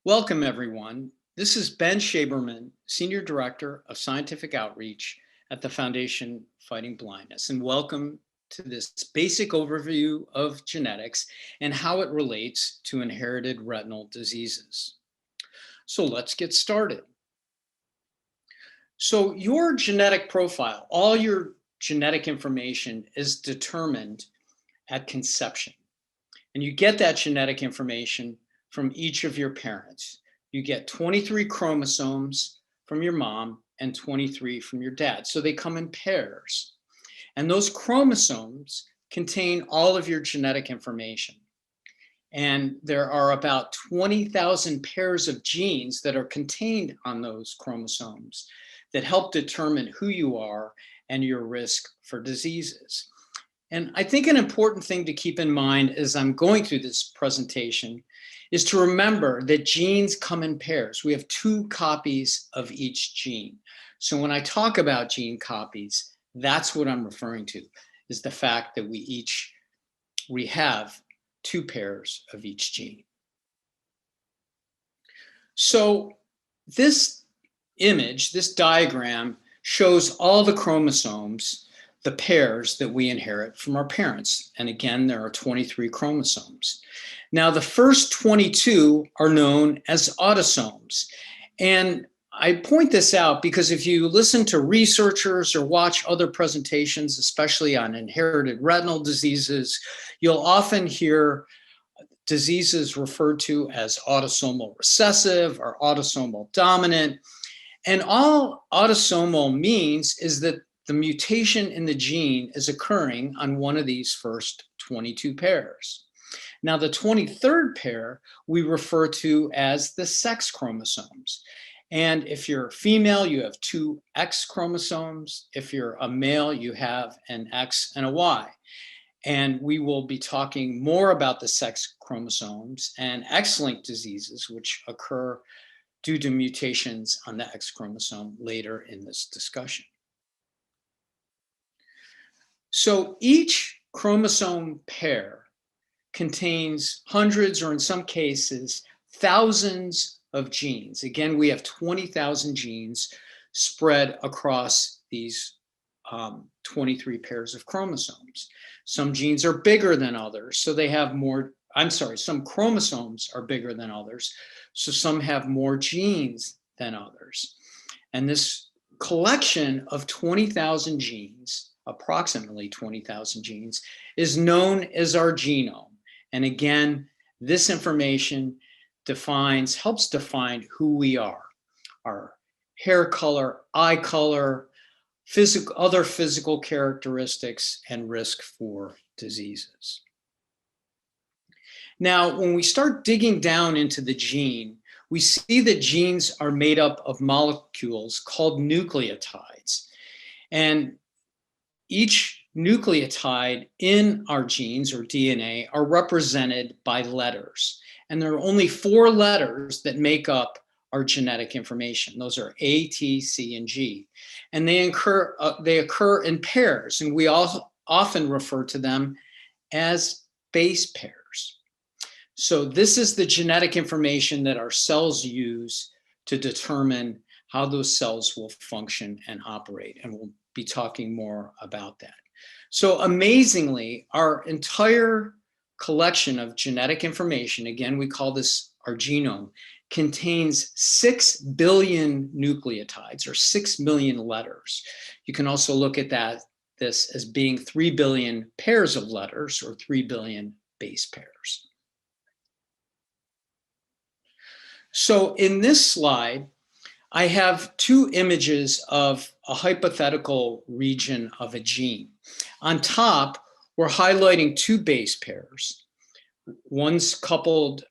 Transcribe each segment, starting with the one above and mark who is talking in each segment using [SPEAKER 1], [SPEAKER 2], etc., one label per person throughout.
[SPEAKER 1] Welcome, everyone. This is Ben Shaberman, Senior Director of Scientific Outreach at the Foundation Fighting Blindness, and welcome to this basic overview of genetics and how it relates to inherited retinal diseases. So let's get started. So your genetic profile, all your genetic information is determined at conception, and you get that genetic information from each of your parents. You get 23 chromosomes from your mom and 23 from your dad. So they come in pairs. And those chromosomes contain all of your genetic information. And there are about 20,000 pairs of genes that are contained on those chromosomes that help determine who you are and your risk for diseases. And I think an important thing to keep in mind as I'm going through this presentation is to remember that genes come in pairs. We have 2 copies of each gene. So when I talk about gene copies, that's what I'm referring to, is the fact that we have 2 pairs of each gene. So this image, this diagram, shows all the chromosomes, the pairs that we inherit from our parents. And again, there are 23 chromosomes. Now, the first 22 are known as autosomes. And I point this out because if you listen to researchers or watch other presentations, especially on inherited retinal diseases, you'll often hear diseases referred to as autosomal recessive or autosomal dominant. And all autosomal means is that the mutation in the gene is occurring on one of these first 22 pairs. Now, the 23rd pair we refer to as the sex chromosomes. And if you're female, you have 2 X chromosomes. If you're a male, you have an X and a Y. And we will be talking more about the sex chromosomes and X-linked diseases, which occur due to mutations on the X chromosome later in this discussion. So each chromosome pair contains hundreds, or in some cases, thousands of genes. Again, we have 20,000 genes spread across these 23 pairs of chromosomes. Some genes are bigger than others, so they have more, some chromosomes are bigger than others, so some have more genes than others. And this collection of 20,000 genes, approximately 20,000 genes, is known as our genome. And again, this information helps define who we are, our hair color, eye color, other physical characteristics, and risk for diseases. Now, when we start digging down into the gene, we see that genes are made up of molecules called nucleotides. And each nucleotide in our genes, or DNA, are represented by letters. And there are only 4 letters that make up our genetic information. Those are A, T, C, and G. And they occur in pairs, and we also often refer to them as base pairs. So this is the genetic information that our cells use to determine how those cells will function and operate. And we'll be talking more about that. So amazingly, our entire collection of genetic information, again, we call this our genome, contains 6 billion nucleotides, or 6 million letters. You can also look at this as being 3 billion pairs of letters, or 3 billion base pairs. So in this slide, I have 2 images of a hypothetical region of a gene. On top, we're highlighting 2 base pairs. One's coupled,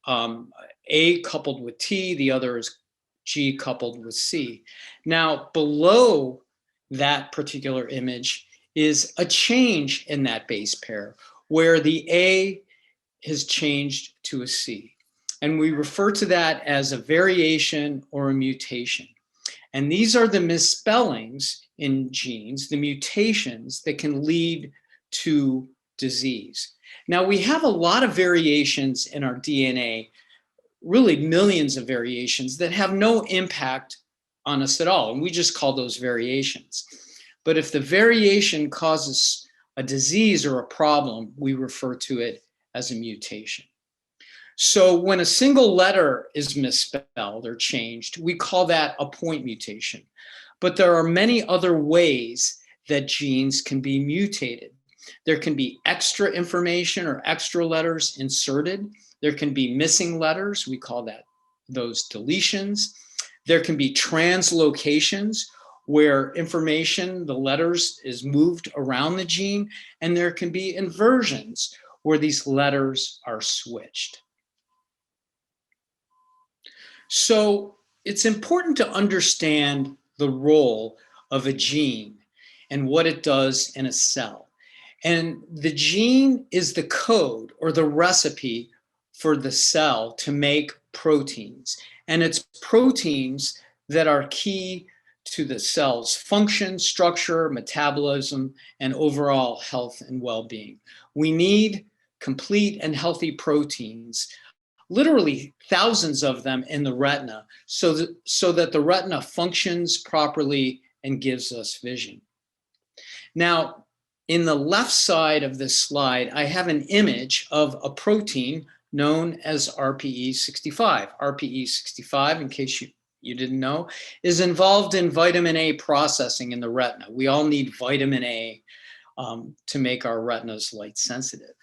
[SPEAKER 1] A coupled with T, the other is G coupled with C. Now, below that particular image is a change in that base pair, where the A has changed to a C. And we refer to that as a variation or a mutation. And these are the misspellings in genes, the mutations that can lead to disease. Now, we have a lot of variations in our DNA really millions of variations that have no impact on us at all. And we just call those variations. But if the variation causes a disease or a problem, we refer to it as a mutation. So when a single letter is misspelled or changed, we call that a point mutation. But there are many other ways that genes can be mutated. There can be extra information or extra letters inserted. There can be missing letters. We call those deletions. There can be translocations where information, the letters, is moved around the gene. And there can be inversions where these letters are switched. So it's important to understand the role of a gene and what it does in a cell. And the gene is the code or the recipe for the cell to make proteins. And it's proteins that are key to the cell's function, structure, metabolism, and overall health and well-being. We need complete and healthy proteins, literally thousands of them in the retina, so that the retina functions properly and gives us vision. Now, in the left side of this slide, I have an image of a protein known as RPE65. RPE65, in case you didn't know, is involved in vitamin A processing in the retina. We all need vitamin A to make our retinas light sensitive.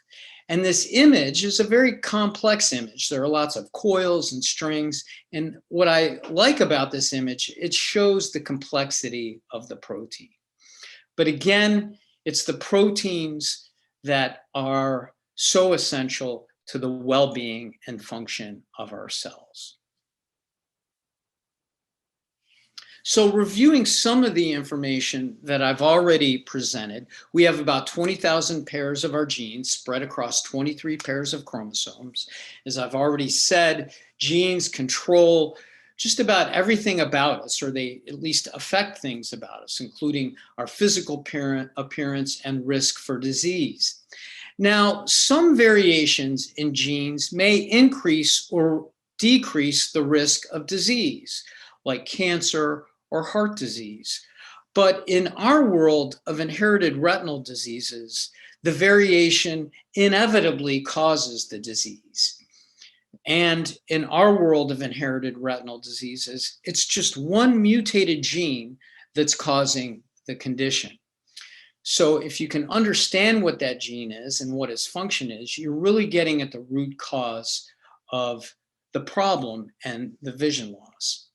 [SPEAKER 1] And this image is a very complex image. There are lots of coils and strings. And what I like about this image, it shows the complexity of the protein. But again, it's the proteins that are so essential to the well-being and function of our cells. So reviewing some of the information that I've already presented, we have about 20,000 pairs of our genes spread across 23 pairs of chromosomes. As I've already said, genes control just about everything about us, or they at least affect things about us, including our physical appearance and risk for disease. Now, some variations in genes may increase or decrease the risk of disease, like cancer or heart disease. But in our world of inherited retinal diseases, the variation inevitably causes the disease. And in our world of inherited retinal diseases, it's just one mutated gene that's causing the condition. So if you can understand what that gene is and what its function is, you're really getting at the root cause of the problem and the vision loss.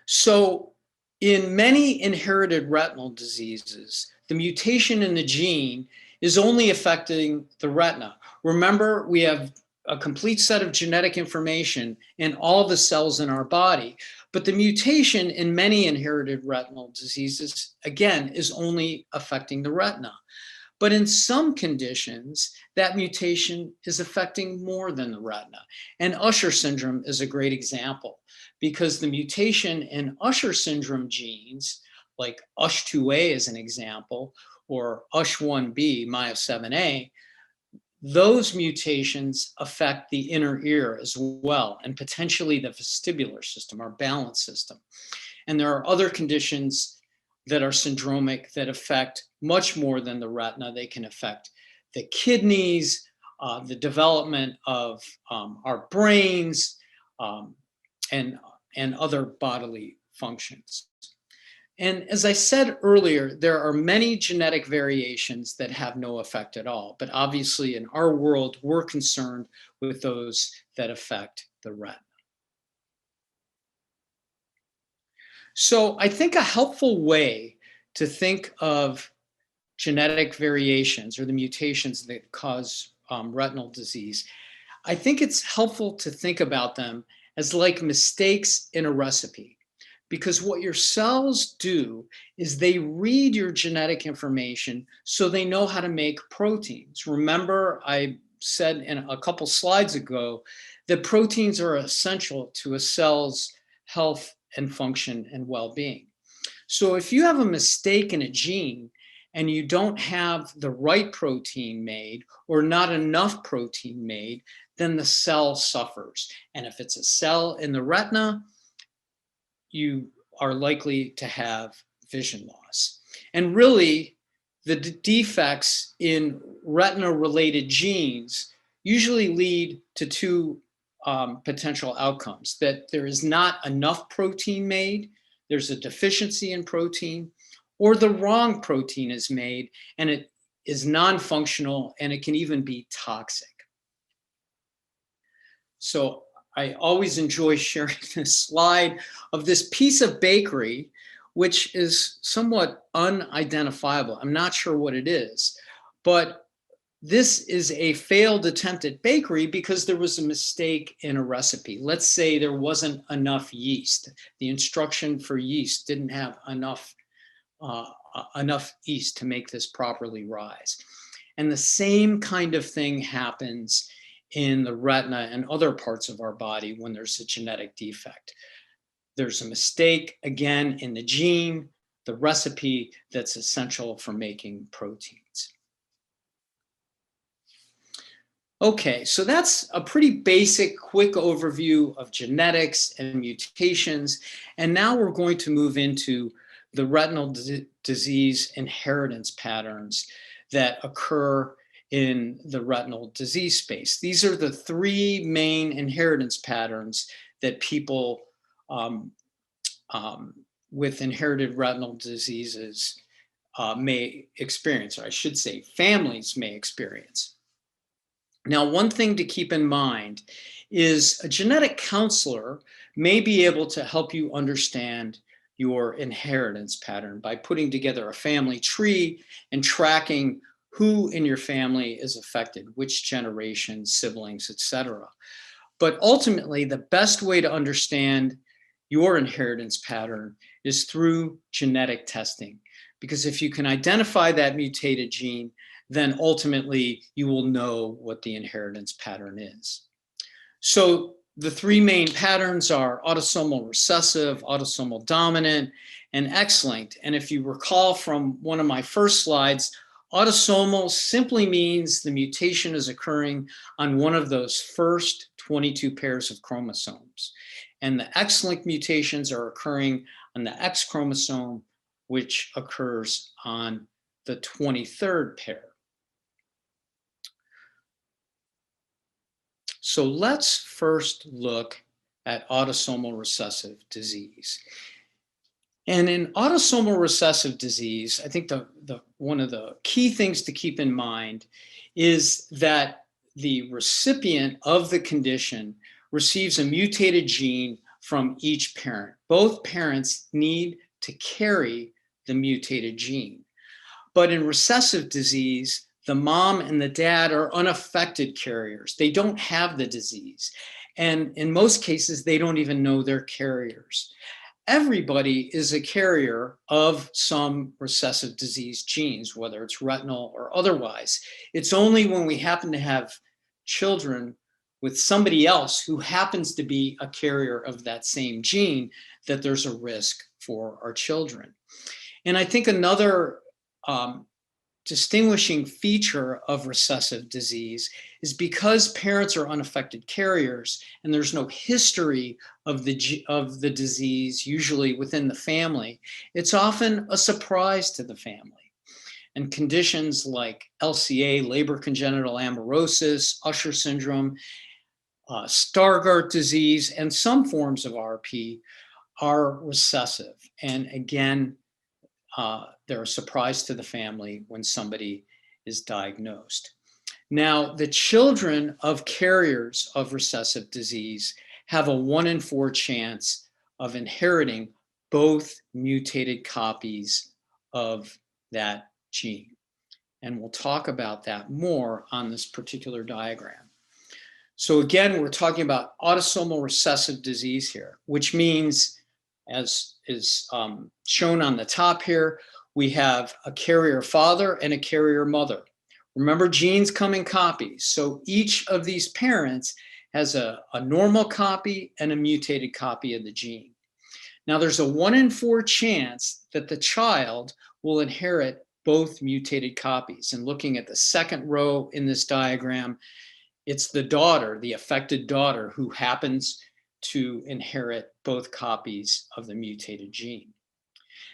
[SPEAKER 1] So in many inherited retinal diseases, the mutation in the gene is only affecting the retina. Remember, we have a complete set of genetic information in all the cells in our body, but the mutation in many inherited retinal diseases, again, is only affecting the retina. But in some conditions, that mutation is affecting more than the retina. And Usher syndrome is a great example, because the mutation in Usher syndrome genes, like USH2A as an example, or USH1B, MYO7A, those mutations affect the inner ear as well, and potentially the vestibular system, our balance system. And there are other conditions that are syndromic that affect much more than the retina. They can affect the kidneys, the development of our brains, and other bodily functions. And as I said earlier, there are many genetic variations that have no effect at all. But obviously in our world, we're concerned with those that affect the retina. So I think a helpful way to think of genetic variations or the mutations that cause retinal disease, I think it's helpful to think about them as like mistakes in a recipe. Because what your cells do is they read your genetic information so they know how to make proteins. Remember, I said in a couple slides ago that proteins are essential to a cell's health and function and well-being. So if you have a mistake in a gene and you don't have the right protein made or not enough protein made, then the cell suffers. And if it's a cell in the retina, you are likely to have vision loss. And really, the defects in retina-related genes usually lead to two potential outcomes: that there is not enough protein made, there's a deficiency in protein, or the wrong protein is made and it is non-functional and it can even be toxic. So I always enjoy sharing this slide of this piece of bakery, which is somewhat unidentifiable. I'm not sure what it is, but this is a failed attempt at bakery because there was a mistake in a recipe. Let's say there wasn't enough yeast. The instruction for yeast didn't have enough yeast to make this properly rise. And the same kind of thing happens in the retina and other parts of our body when there's a genetic defect. There's a mistake, again, in the gene, the recipe that's essential for making proteins. Okay, so that's a pretty basic, quick overview of genetics and mutations. And now we're going to move into the retinal disease inheritance patterns that occur in the retinal disease space. These are the three main inheritance patterns that people with inherited retinal diseases may experience, or I should say families may experience. Now, one thing to keep in mind is a genetic counselor may be able to help you understand your inheritance pattern by putting together a family tree and tracking who in your family is affected, which generation, siblings, etc. But ultimately, the best way to understand your inheritance pattern is through genetic testing, because if you can identify that mutated gene, then ultimately you will know what the inheritance pattern is. So the three main patterns are autosomal recessive, autosomal dominant, and X-linked. And if you recall from one of my first slides, autosomal simply means the mutation is occurring on one of those first 22 pairs of chromosomes. And the X-linked mutations are occurring on the X chromosome, which occurs on the 23rd pair. So let's first look at autosomal recessive disease. And in autosomal recessive disease, I think one of the key things to keep in mind is that the recipient of the condition receives a mutated gene from each parent. Both parents need to carry the mutated gene. But in recessive disease, the mom and the dad are unaffected carriers. They don't have the disease. And in most cases, they don't even know they're carriers. Everybody is a carrier of some recessive disease genes, whether it's retinal or otherwise. It's only when we happen to have children with somebody else who happens to be a carrier of that same gene that there's a risk for our children. And I think another distinguishing feature of recessive disease is because parents are unaffected carriers and there's no history of the disease, usually within the family, it's often a surprise to the family. And conditions like LCA, labor congenital amaurosis, Usher syndrome, Stargardt disease, and some forms of RP are recessive. And again, they're a surprise to the family when somebody is diagnosed. Now, the children of carriers of recessive disease have a 1 in 4 chance of inheriting both mutated copies of that gene. And we'll talk about that more on this particular diagram. So again, we're talking about autosomal recessive disease here, which means, as is shown on the top here, we have a carrier father and a carrier mother. Remember, genes come in copies. So each of these parents has a normal copy and a mutated copy of the gene. Now, there's a 1 in 4 chance that the child will inherit both mutated copies. And looking at the second row in this diagram, It's the daughter, the affected daughter, who happens to inherit both copies of the mutated gene.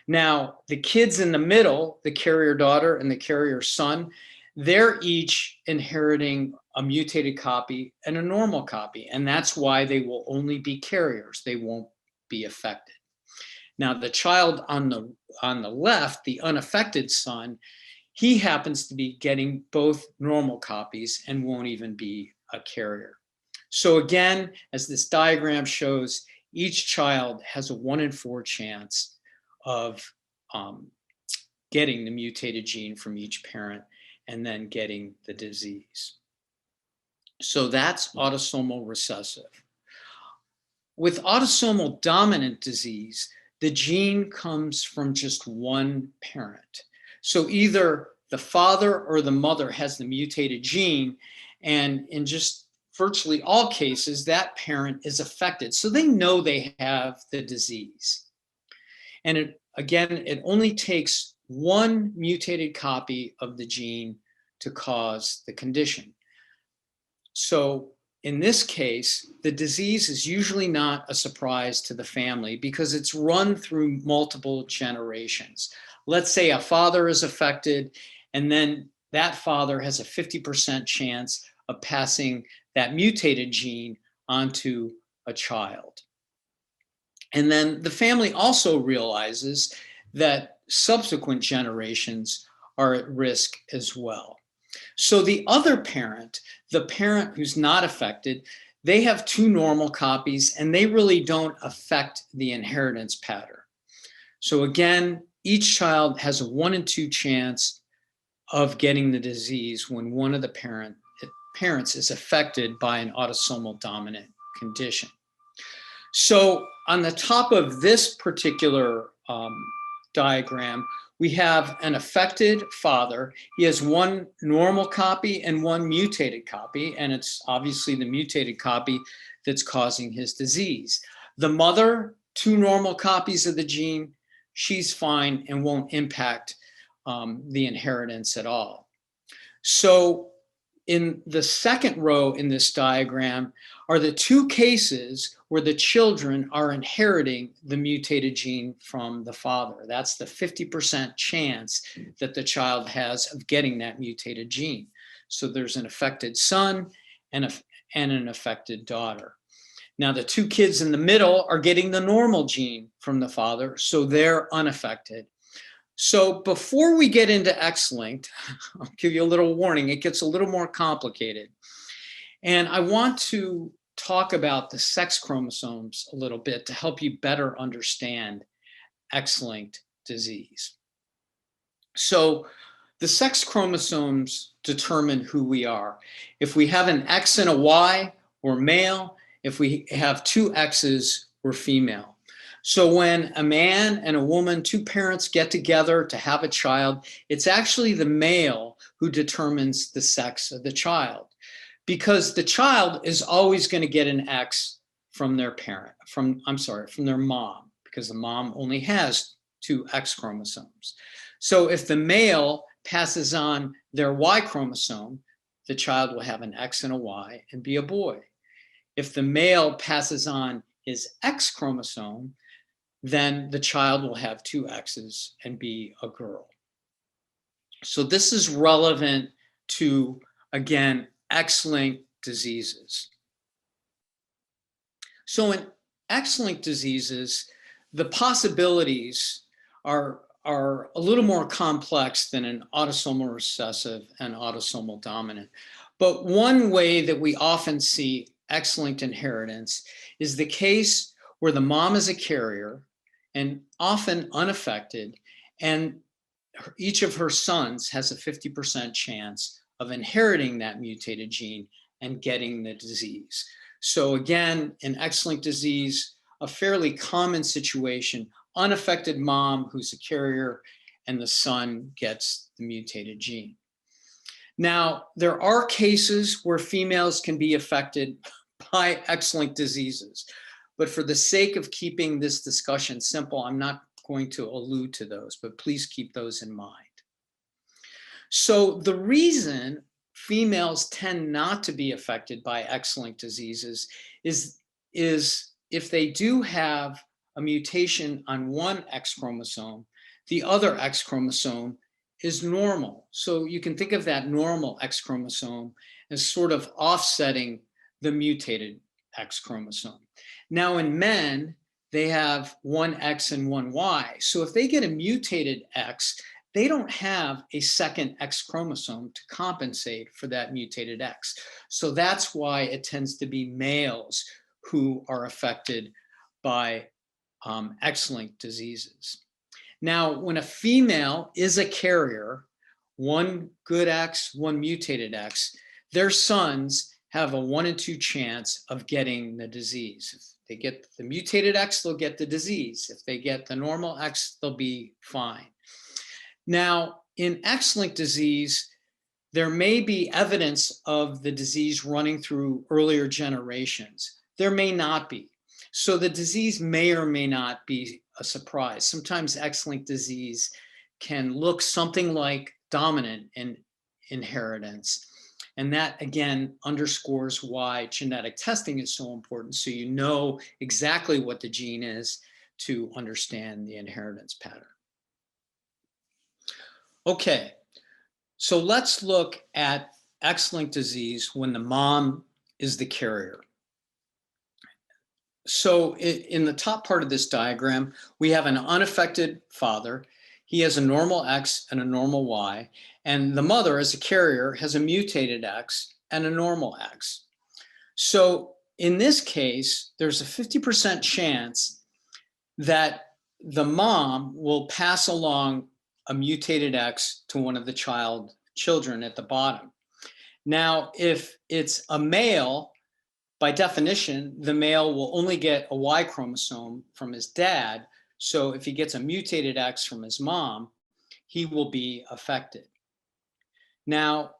[SPEAKER 1] Now, the kids in the middle, the carrier daughter and the carrier son, they're each inheriting a mutated copy and a normal copy. And that's why they will only be carriers. They won't be affected. Now, the child on the left, the unaffected son, he happens to be getting both normal copies and won't even be a carrier. So again, as this diagram shows, each child has a 1 in 4 chance of getting the mutated gene from each parent and then getting the disease. So that's autosomal recessive. With autosomal dominant disease, the gene comes from just one parent. So either the father or the mother has the mutated gene, and in just virtually all cases, that parent is affected. So they know they have the disease. And it only takes one mutated copy of the gene to cause the condition. So in this case, the disease is usually not a surprise to the family because it's run through multiple generations. Let's say a father is affected, and then that father has a 50% chance of passing that mutated gene onto a child. And then the family also realizes that subsequent generations are at risk as well. So the other parent, the parent who's not affected, they have 2 normal copies and they really don't affect the inheritance pattern. So again, each child has a 1 in 2 chance of getting the disease when one of the parents is affected by an autosomal dominant condition. So on the top of this particular diagram, we have an affected father. He has 1 normal copy and 1 mutated copy, and it's obviously the mutated copy that's causing his disease. The mother, 2 normal copies of the gene. She's fine and won't impact the inheritance at all. So in the second row in this diagram are the 2 cases where the children are inheriting the mutated gene from the father. That's the 50% chance that the child has of getting that mutated gene. So there's an affected son and an affected daughter. Now the 2 kids in the middle are getting the normal gene from the father, so they're unaffected. So before we get into xlinked, I'll give you a little warning, it gets a little more complicated. And I want to talk about the sex chromosomes a little bit to help you better understand X-linked disease. So the sex chromosomes determine who we are. If we have an X and a Y, we're male. If we have 2 X's, we're female. So when a man and a woman, 2 parents get together to have a child, it's actually the male who determines the sex of the child, because the child is always going to get an X from their parent, from their mom, because the mom only has 2 X chromosomes. So if the male passes on their Y chromosome, the child will have an X and a Y and be a boy. If the male passes on his X chromosome, then the child will have 2 X's and be a girl. So this is relevant to, again, X-linked diseases. So in X-linked diseases, the possibilities are a little more complex than an autosomal recessive and autosomal dominant. But one way that we often see X-linked inheritance is the case where the mom is a carrier and often unaffected, and each of her sons has a 50% chance of inheriting that mutated gene and getting the disease. So again, in X-linked disease, a fairly common situation, unaffected mom who's a carrier and the son gets the mutated gene. Now, there are cases where females can be affected by X-linked diseases, but for the sake of keeping this discussion simple, I'm not going to allude to those, but please keep those in mind. So the reason females tend not to be affected by X-linked diseases is if they do have a mutation on one X chromosome, the other X chromosome is normal. So you can think of that normal X chromosome as sort of offsetting the mutated X chromosome. Now in men, they have one X and one Y. So if they get a mutated X, they don't have a second X chromosome to compensate for that mutated X. So that's why it tends to be males who are affected by X-linked diseases. Now, when a female is a carrier, one good X, one mutated X, their sons have a 1 in 2 chance of getting the disease. If they get the mutated X, they'll get the disease. If they get the normal X, they'll be fine. Now, in X-linked disease, there may be evidence of the disease running through earlier generations. There may not be. So the disease may or may not be a surprise. Sometimes X-linked disease can look something like dominant in inheritance. And that, again, underscores why genetic testing is so important, so you know exactly what the gene is to understand the inheritance pattern. Okay, so let's look at X-linked disease when the mom is the carrier. So in the top part of this diagram, we have an unaffected father. He has a normal X and a normal Y, and the mother, as a carrier, has a mutated X and a normal X. So in this case, there's a 50% chance that the mom will pass along a mutated X to one of the children at the bottom. Now, if it's a male, by definition, the male will only get a Y chromosome from his dad. So if he gets a mutated X from his mom, he will be affected. Now,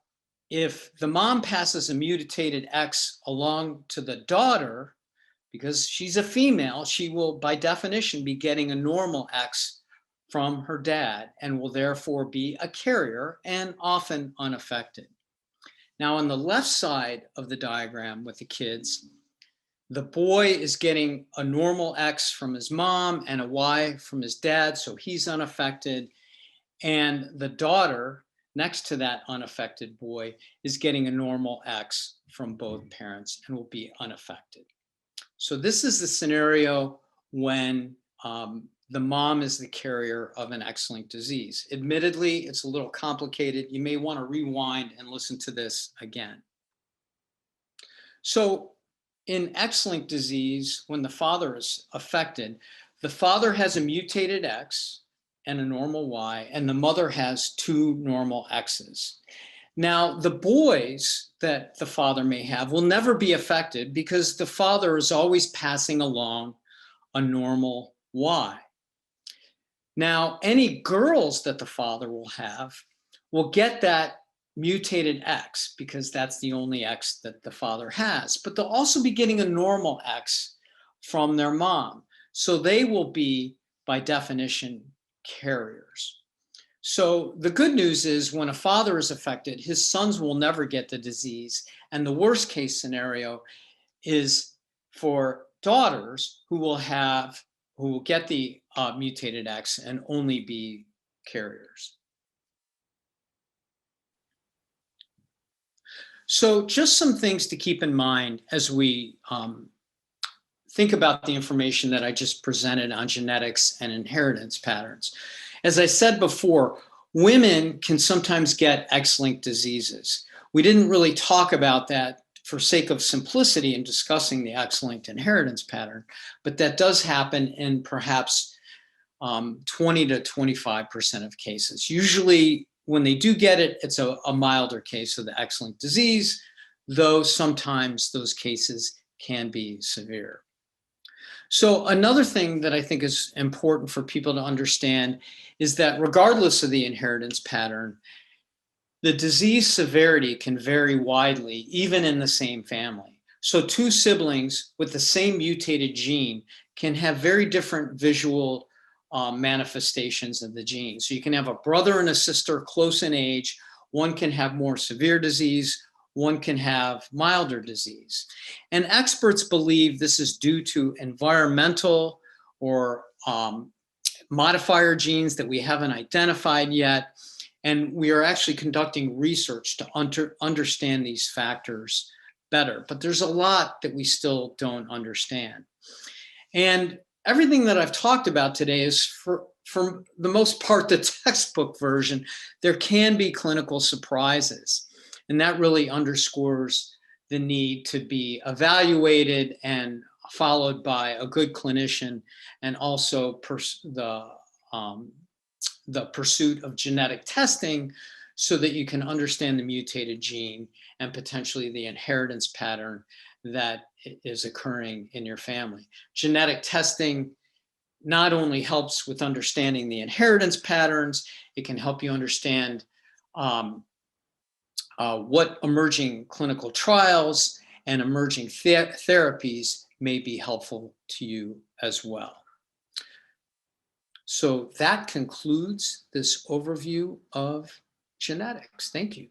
[SPEAKER 1] if the mom passes a mutated X along to the daughter, because she's a female, she will, by definition, be getting a normal X from her dad and will therefore be a carrier and often unaffected. Now, on the left side of the diagram with the kids, the boy is getting a normal X from his mom and a Y from his dad, so he's unaffected. And the daughter next to that unaffected boy is getting a normal X from both parents and will be unaffected. So this is the scenario when the mom is the carrier of an X-linked disease. Admittedly, it's a little complicated. You may want to rewind and listen to this again. So in X-linked disease, when the father is affected, the father has a mutated X and a normal Y, and the mother has 2 normal X's. Now, the boys that the father may have will never be affected because the father is always passing along a normal Y. Now, any girls that the father will get that mutated X because that's the only X that the father has, but they'll also be getting a normal X from their mom. So they will be, by definition, carriers. So the good news is when a father is affected, his sons will never get the disease. And the worst case scenario is for daughters who will get the mutated X and only be carriers. So just some things to keep in mind as we think about the information that I just presented on genetics and inheritance patterns. As I said before, women can sometimes get X-linked diseases. We didn't really talk about that for sake of simplicity in discussing the X-linked inheritance pattern, but that does happen in perhaps 20 to 25% of cases. Usually when they do get it, it's a milder case of the X-linked disease, though sometimes those cases can be severe. So another thing that I think is important for people to understand is that regardless of the inheritance pattern, the disease severity can vary widely, even in the same family. So 2 siblings with the same mutated gene can have very different visual manifestations of the gene. So you can have a brother and a sister close in age, One can have more severe disease. One can have milder disease. And experts believe this is due to environmental or modifier genes that we haven't identified yet. And we are actually conducting research to understand these factors better. But there's a lot that we still don't understand. And everything that I've talked about today is, for the most part, the textbook version. There can be clinical surprises. And that really underscores the need to be evaluated and followed by a good clinician, and also the pursuit of genetic testing so that you can understand the mutated gene and potentially the inheritance pattern that is occurring in your family. Genetic testing not only helps with understanding the inheritance patterns, it can help you understand what emerging clinical trials and emerging therapies may be helpful to you as well. So that concludes this overview of genetics. Thank you.